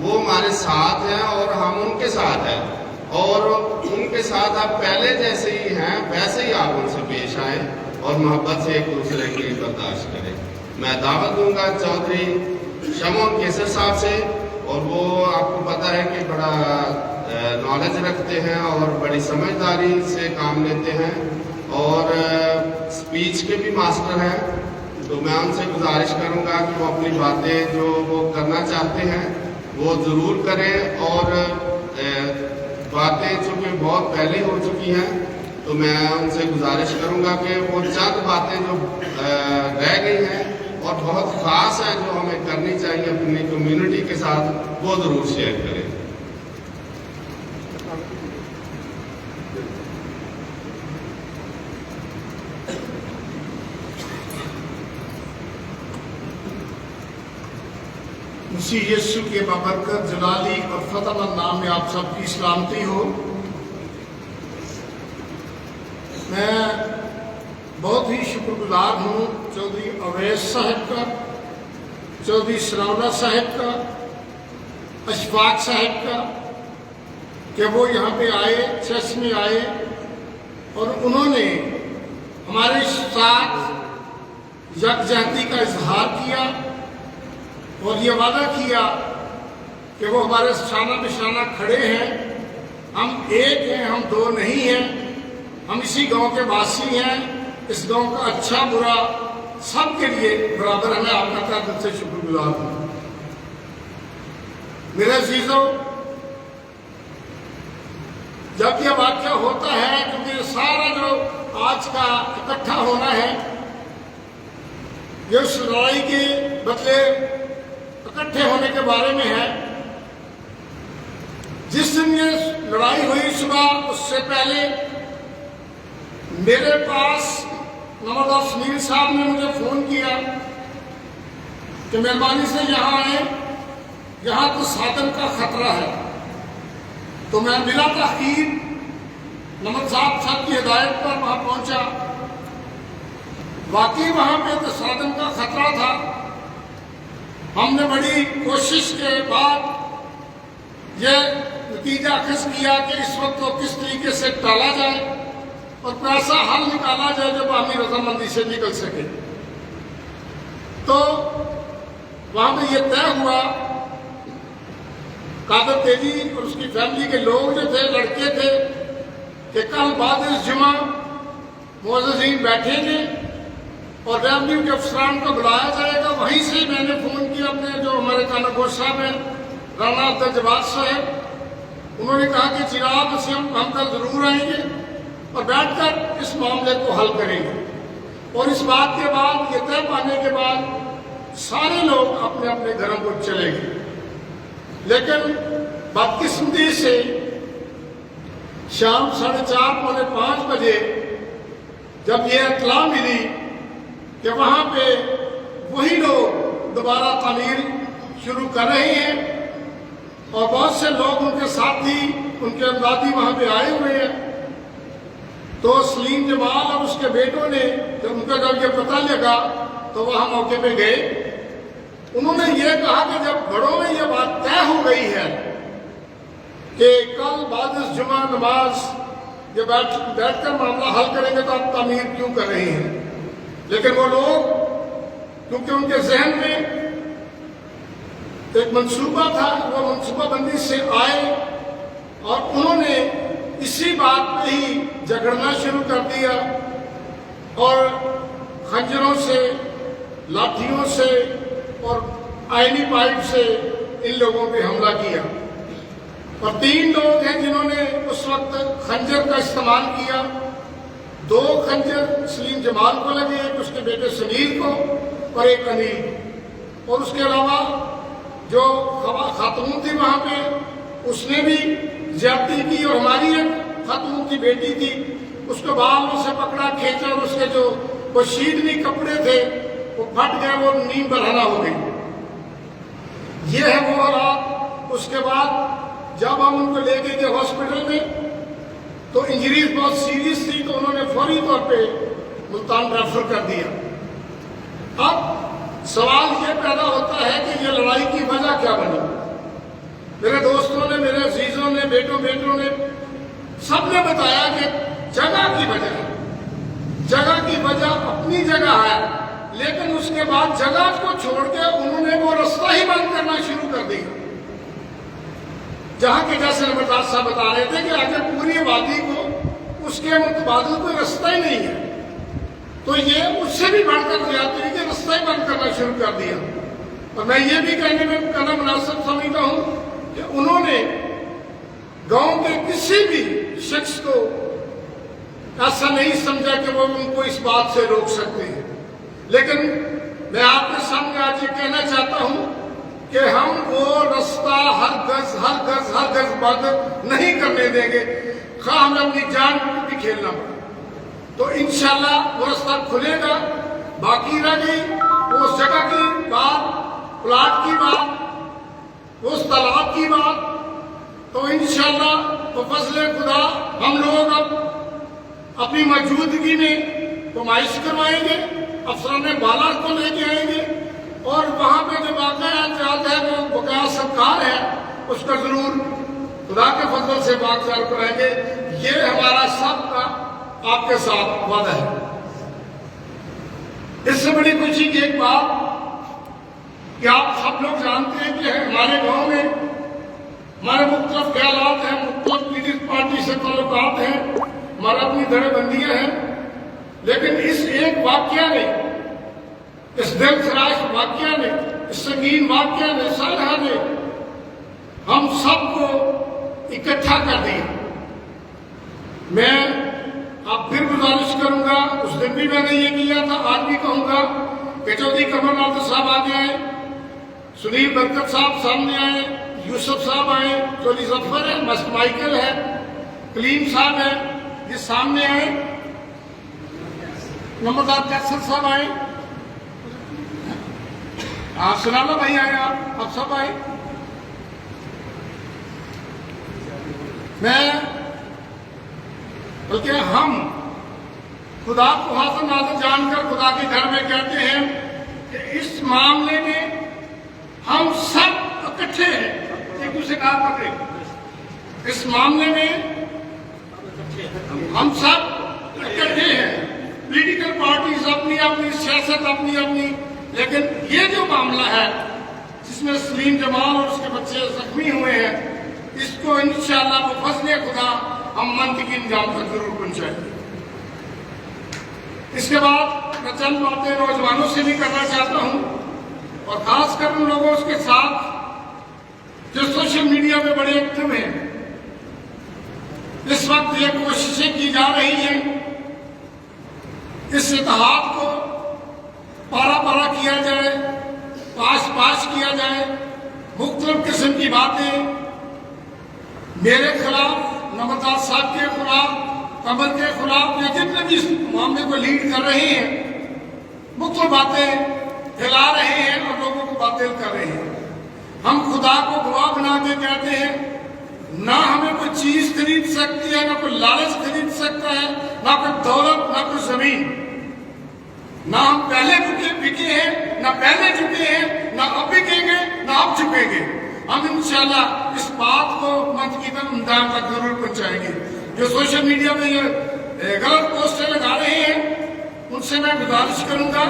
वो हमारे साथ है और हम उनके साथ हैं, और उनके साथ आप पहले जैसे ही हैं वैसे ही आप उनसे पेश आए और मोहब्बत से एक दूसरे की बर्दाश्त करें। मैं दावत दूंगा चौधरी शमन केसर साहब से, और वो आपको पता है कि बड़ा नॉलेज रखते हैं और बड़ी समझदारी से काम लेते हैं और स्पीच के भी मास्टर हैं। तो मैं उनसे गुजारिश करूंगा कि वो अपनी बातें जो वो करना चाहते हैं वो ज़रूर करें। और बातें चूँकि बहुत पहले हो चुकी हैं तो मैं उनसे गुजारिश करूंगा कि वो चंद बातें जो रह गई हैं और बहुत ख़ास हैं जो हमें करनी चाहिए अपनी कम्युनिटी के साथ, वो ज़रूर शेयर करें। मसीह यीशु के बाबरकत जलाली और फतेहमंद नाम में आप सबकी सलामती हो। मैं बहुत ही शुक्रगुजार हूँ चौधरी अवैस साहब का, चौधरी सरावला साहब का, अशफाक साहब का, कि वो यहाँ पे आए, चर्च में आए और उन्होंने हमारे साथ यकजहती का इजहार किया और ये वादा किया कि वो हमारे शाना बिशाना खड़े हैं, हम एक हैं, हम दो नहीं हैं, हम इसी गांव के वासी हैं, इस गांव का अच्छा बुरा सबके लिए बराबर है। मैं आपका तहे दिल से शुक्रगुजार हूँ। मेरे अजीजों, जब यह वाक्य होता है, क्योंकि सारा जो आज का इकट्ठा होना है ये उस लड़ाई के बदले इकट्ठे होने के बारे में है। जिस दिन ये लड़ाई हुई सुबह, उससे पहले मेरे पास नमरदार सुनील साहब ने मुझे फोन किया कि मेहरबानी से यहाँ आए, यहाँ तो साधन का खतरा है। तो मैं बिला तखीर नमक साहब की हिदायत पर वहां पहुंचा। वाकई वहां पे तो साधन का खतरा था। हमने बड़ी कोशिश के बाद यह नतीजा अखज़ किया कि इस वक्त को किस तरीके से टाला जाए और कोई ऐसा हल निकाला जाए जो बाहमी रजामंदी से निकल सके। तो वहां पे यह तय हुआ, कादर तेजी और उसकी फैमिली के लोग जो थे, लड़के थे, कि कल बाद इस जुमा मुअज़्ज़िज़ीन बैठेंगे और रेवन्यू के अफसरान को बुलाया जाएगा। वहीं से मैंने फोन किया अपने जो हमारे खानागोश साहब हैं, राना अब्दुल जवाद साहब। उन्होंने कहा कि चिराग से हम कल जरूर आएंगे और बैठकर इस मामले को हल करेंगे। और इस बात के बाद, ये तय पाने के बाद सारे लोग अपने अपने घरों को चले गए। लेकिन बदकिस्मती से शाम 4:30 पौने 5 बजे जब ये इत्तला मिली कि वहां पे वही लोग दोबारा तामीर शुरू कर रहे हैं और बहुत से लोग उनके साथी, उनके अमदादी वहां पे आए हुए हैं, तो सलीम जमाल और उसके बेटों ने जब ये पता लगा तो वहां मौके पे गए। उन्होंने ये कहा कि जब बड़ों में ये बात तय हो गई है कि कल बाद इस जुमा नमाज ये बैठकर मामला हल करेंगे, तो आप तामीर क्यों कर रहे हैं? लेकिन वो लोग, क्योंकि उनके जहन में एक मंसूबा था, वो मंसूबाबंदी से आए और उन्होंने इसी बात पे ही झगड़ना शुरू कर दिया और खंजरों से, लाठियों से और आईनी पाइप से इन लोगों पे हमला किया। और 3 लोग हैं जिन्होंने उस वक्त खंजर का इस्तेमाल किया। 2 खंजर सलीम जमाल को लगे, एक उसके बेटे सुनील को और एक अनिल। और उसके अलावा जो खातून थी वहां पे, उसने भी ज्यादती की और हमारी एक खातून की बेटी थी, उसको बालों से पकड़ा, खींचा और उसके जो वो शीदनी कपड़े थे वो फट गए, वो नींद बरहना हो गई। ये है वो हालात। उसके बाद जब हम उनको ले गए हॉस्पिटल में तो इंजरीज बहुत सीरियस थी, तो उन्होंने फौरी तौर पे मुल्तान रेफर कर दिया। अब सवाल ये पैदा होता है कि ये लड़ाई की वजह क्या बनी? मेरे दोस्तों ने, मेरे अजीजों ने, बेटों ने सबने बताया कि जगह की वजह है। जगह की वजह अपनी जगह है, लेकिन उसके बाद जगह को छोड़ के उन्होंने वो रास्ता ही बंद करना शुरू कर दिया। जहां के जैसे नंबरदार साहब बता रहे थे कि आगे पूरी आबादी को उसके मुतबादिल कोई रास्ता ही नहीं है, तो ये उससे भी बढ़कर ज्यादा कि रास्ता ही बंद करना शुरू कर दिया। और मैं ये भी कहने में करना मुनासिब समझता हूं कि उन्होंने गांव के किसी भी शख्स को ऐसा नहीं समझा कि वो उनको इस बात से रोक सकते हैं। लेकिन मैं आपके सामने आज ये कहना चाहता हूं कि हम वो रास्ता हर गज बंद नहीं करने देंगे, खा हमें अपनी जान भी खेलना पड़े। तो इंशाल्लाह वो रास्ता खुलेगा। बाकी रह गई उस जगह की बात, प्लाट की बात, اس طلاق کی بات تو انشاءاللہ بفضل خدا ہم لوگ اب اپنی موجودگی میں نمائش کروائیں گے، افسران بالا کو لے کے آئیں گے، اور وہاں پہ جو واقعات ہے وہ بقایا سرکار ہے اس کا ضرور خدا کے فضل سے واقعات کرائیں گے۔ یہ ہمارا سب کا آپ کے ساتھ وعدہ ہے۔ اس سے بڑی خوشی کی ایک بات کہ آپ سب لوگ جانتے ہیں کہ ہمارے گاؤں میں ہمارے مختلف خیالات ہیں، مختلف پولیٹکس پارٹی سے تعلقات ہیں، ہمارا اپنی دھڑے بندیاں ہیں، لیکن اس ایک واقعہ نے، اس دل خراش واقعہ نے، اس سنگین واقعہ نے، صالحہ نے ہم سب کو اکٹھا کر دیا۔ میں اب پھر گزارش کروں گا، اس دن بھی میں نے یہ کیا تھا، آج بھی کہوں گا کہ چودھری قمر ناتھ صاحب آگے آئے، سنیل برکت صاحب سامنے آئے، یوسف صاحب آئے، چودھری ظفر ہے، مسٹر مائیکل ہے، کلیم صاحب ہے، یہ سامنے آئے، نمبردار کیسر صاحب آئے، سنالا بھائی آئے، آپ سب آئے۔ میں بلکہ ہم خدا کو حاضر ناظر جان کر خدا کے گھر میں کہتے ہیں کہ اس معاملے میں ہم سب اکٹھے ہیں، ایک دوسرے کا ہاتھ پکڑے، اس معاملے میں ہم سب اکٹھے ہیں، پولیٹیکل پارٹیز اپنی اپنی، سیاست اپنی اپنی، لیکن یہ جو معاملہ ہے جس میں سلیم جمال اور اس کے بچے زخمی ہوئے ہیں، اس کو انشاءاللہ بفضل خدا ہم منطقی انجام تک ضرور پہنچائیں گے۔ اس کے بعد میں چند باتیں نوجوانوں سے بھی کرنا چاہتا ہوں، اور خاص کر ان لوگوں کے ساتھ جو سوشل میڈیا پہ بڑے ایکٹیو ہیں۔ اس وقت یہ کوششیں کی جا رہی ہیں اس اتحاد کو پارا پارا کیا جائے، پاش کیا جائے، مختلف قسم کی باتیں میرے خلاف، نمبردار صاحب کے خلاف، قمر کے خلاف، یا جتنے بھی اس معاملے کو لیڈ کر رہے ہیں، مختلف باتیں پھیلا رہے ہیں اور لوگوں کو باطل کر رہے ہیں۔ ہم خدا کو گواہ بنا کے کہتے ہیں، نہ ہمیں کوئی چیز خرید سکتی ہے، نہ کوئی لالچ خرید سکتا ہے، نہ کوئی دولت، نہ کوئی زمین، نہ ہم پہلے بکے ہیں، نہ پہلے جھکے ہیں، نہ اب بکیں گے، نہ اب جھکیں گے۔ ہم انشاءاللہ اس بات کو منطقی انجام تک ضرور پہنچائیں گے۔ جو سوشل میڈیا پہ یہ غلط پوسٹیں لگا رہے ہیں، ان سے میں گزارش کروں گا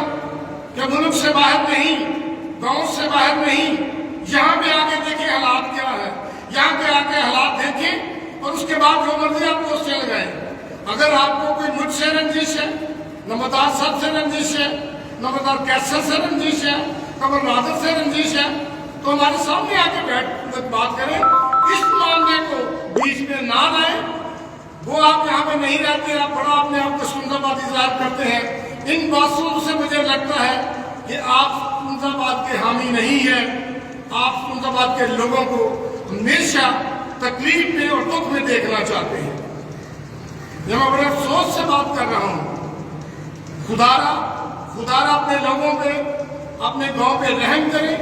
کہ ملک سے باہر نہیں، گاؤں سے باہر نہیں، یہاں پہ آ کے دیکھیں حالات کیا ہے، یہاں پہ آ کے حالات دیکھیں اور اس کے بعد جو مرضی آپ پوسٹیں لگائیں۔ اگر آپ کو کوئی مجھ سے رنجش ہے، نمبردار صاحب سے رنجش ہے، نمبردار کیسر سے رنجش ہے، قمر ناتھ سے رنجش ہے، تو ہمارے سامنے آ کے بیٹھ بات کریں، اس معاملے کو بیچ میں نہ لائیں۔ وہ آپ یہاں پہ نہیں رہتے، آپ بڑا اپنے آپ کو سنزابادی ظاہر کرتے ہیں، ان باتوں سے مجھے لگتا ہے کہ آپ سنزاباد کے حامی نہیں ہیں، آپ سنزاباد کے لوگوں کو ہمیشہ تکلیف میں اور دکھ میں دیکھنا چاہتے ہیں۔ یہ میں بڑے افسوس سے بات کر رہا ہوں، خدارا اپنے لوگوں پہ، اپنے گاؤں پہ رحم کرے،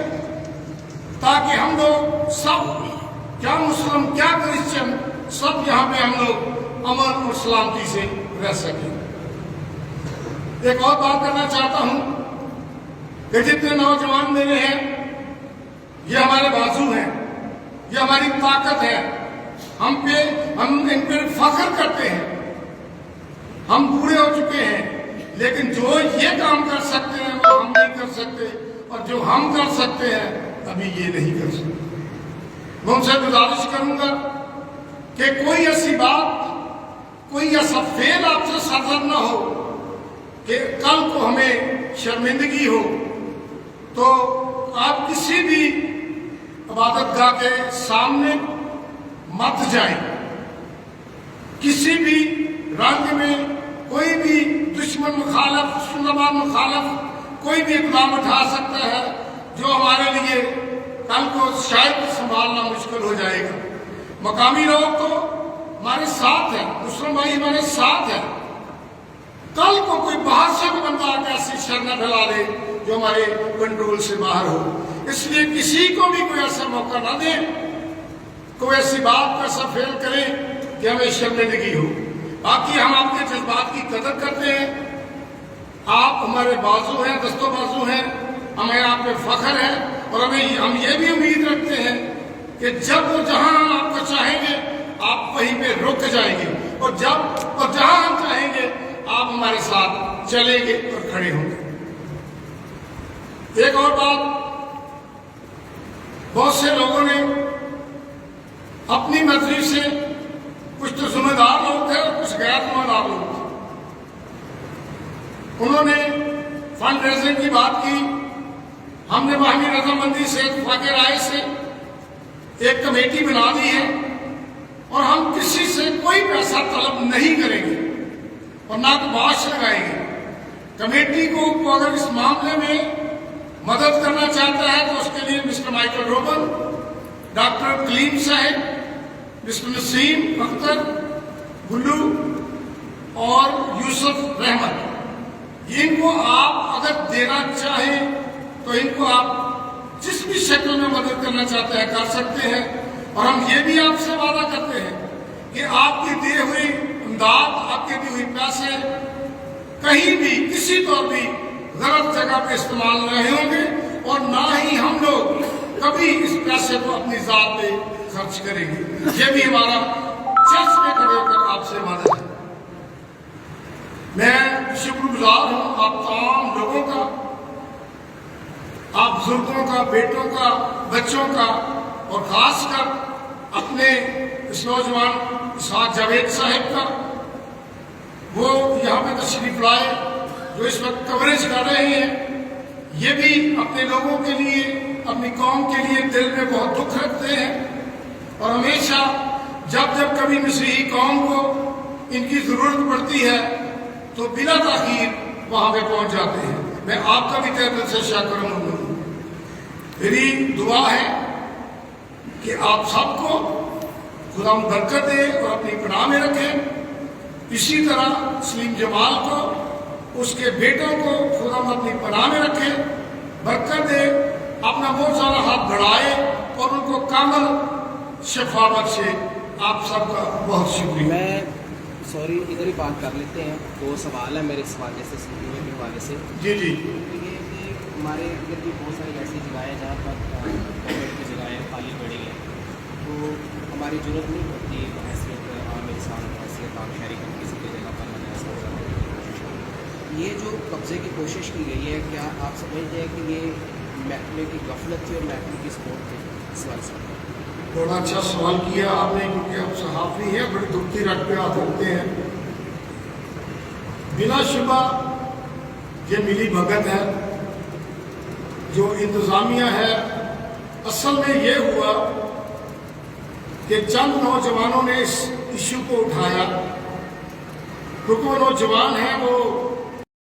تاکہ ہم لوگ سب، کیا مسلم کیا کرسچن، سب یہاں پہ ہم لوگ امن اور سلامتی سے رہ سکیں۔ ایک اور بات کرنا چاہتا ہوں کہ جتنے نوجوان میرے ہیں، یہ ہمارے بازو ہیں، یہ ہماری طاقت ہے، ہم ان پہ فخر کرتے ہیں۔ ہم بوڑھے ہو چکے ہیں، لیکن جو یہ کام کر سکتے ہیں وہ ہم نہیں کر سکتے، اور جو ہم کر سکتے ہیں ابھی یہ نہیں کر سکتے۔ میں ان سے گزارش کروں گا کہ کوئی ایسی بات، کوئی ایسا فعل آپ سے صادر نہ ہو کہ کل کو ہمیں شرمندگی ہو، تو آپ کسی بھی عبادت گاہ کے سامنے مت جائیں۔ کسی بھی رنگ میں کوئی بھی دشمن مخالف، سنباد مخالف کوئی بھی اقدام اٹھا سکتا ہے جو ہمارے لیے کل کو شاید سنبھالنا مشکل ہو جائے گا۔ مقامی لوگ تو ہمارے ساتھ ہیں، مسلم بھائی ہمارے ساتھ ہیں، कल को कोई बाहर से भी बंदा आकर ऐसी शर न फैला दे जो हमारे कंट्रोल से बाहर हो। इसलिए किसी को भी कोई ऐसा मौका ना दें, कोई ऐसी बात को ऐसा फेल करें कि हमें शर्मिंदगी हो। बाकी हम आपके जज्बात की कदर करते हैं, आप हमारे बाजू हैं, दस्तों बाजू हैं, हमें आप पे फख्र है और हम ये भी उम्मीद रखते हैं कि जब वो जहां हम आपको चाहेंगे आप वहीं पे रुक जाएंगे, और जहां हम चाहेंगे आप हमारे साथ चलेंगे और खड़े होंगे। एक और बात, बहुत से लोगों ने अपनी मर्जी से, कुछ तो जिम्मेदार लोग थे और कुछ गैर जिम्मेदार लोग थे, उन्होंने फंड रेजिंग की बात की। हमने बाहमी रजामंदी से, इत्तेफाक़े राय से एक कमेटी बना दी है और हम किसी से कोई पैसा तलब नहीं करेंगे और ना तो बाश लगाएंगे। कमेटी को अगर इस मामले में मदद करना चाहता है तो उसके लिए मिस्टर माइकल रोबन, डॉक्टर कलीम साहब, मिस्टर नसीम अख्तर, गुल्लू और यूसुफ रहमत, इनको आप अगर देना चाहें तो इनको आप जिस भी शक्ल में मदद करना चाहते हैं कर सकते हैं। और हम ये भी आपसे वादा करते हैं कि आपकी दी हुई इमदाद, आपके दी हुई पैसे कहीं भी किसी तौर भी गलत जगह पे इस्तेमाल नहीं होंगे और ना ही हम लोग कभी इस पैसे को अपनी जात पे खर्च करेंगे। ये भी हमारा चर्च में खड़े होकर आपसे वादा है। मैं शुक्रगुजार हूं आप तमाम लोगों का, आप बुजुर्गों का, बेटों का, बच्चों का, और खासकर अपने इस नौजवान इसाक जावेद साहब का, वो यहाँ पे तशरीफ लाए, जो इस वक्त कवरेज कर रहे हैं। ये भी अपने लोगों के लिए, अपनी कौम के लिए दिल में बहुत दुख रखते हैं और हमेशा जब कभी मसीही कौम को इनकी जरूरत पड़ती है तो बिना ताखीर वहां पे पहुंच जाते हैं। मैं आपका भी तहे दिल से शाकिर हूं। मेरी दुआ है कि आप सबको खुदा बरकत दे और अपनी पनाह में रखें। इसी तरह सलीम जमाल को, उसके बेटों को खुदा अपनी पनाह में रखे, बरकत दे, अपना बहुत सारा हाथ बढ़ाए और उनको कामल शफा बख्शे। आप सबका बहुत शुक्रिया। मैं सॉरी इधर ही बात कर लेते हैं। दो सवाल है मेरे इस हवाले से, सुनने के हवाले से। जी जी। ये कि हमारे इधर भी बहुत सारी ऐसी जगह है जहाँ पर गवर्नमेंट की जगह खाली पड़ी है, तो हमारी जरूरत नहीं पड़ती हैसियत आम इंसान, हैसियत आम शहरी की किसी की जगह पर ऐसा हो जाता है। ये जो कब्ज़े की कोशिश की गई है, क्या आप समझते हैं कि ये महकमे की गफलत थी और महकमे की सपोर्ट थी? इस बारे से बड़ा अच्छा सवाल किया आपने, क्योंकि आप सहाफ़ी हैं, बड़ी दुखती रट पे हाथ रखते हैं। बिला शुबा ये मिली भगत है जो इंतज़ामिया है। असल में ये हुआ कि चंद नौजवानों ने इस इशू को उठाया, क्योंकि वो नौजवान हैं, वो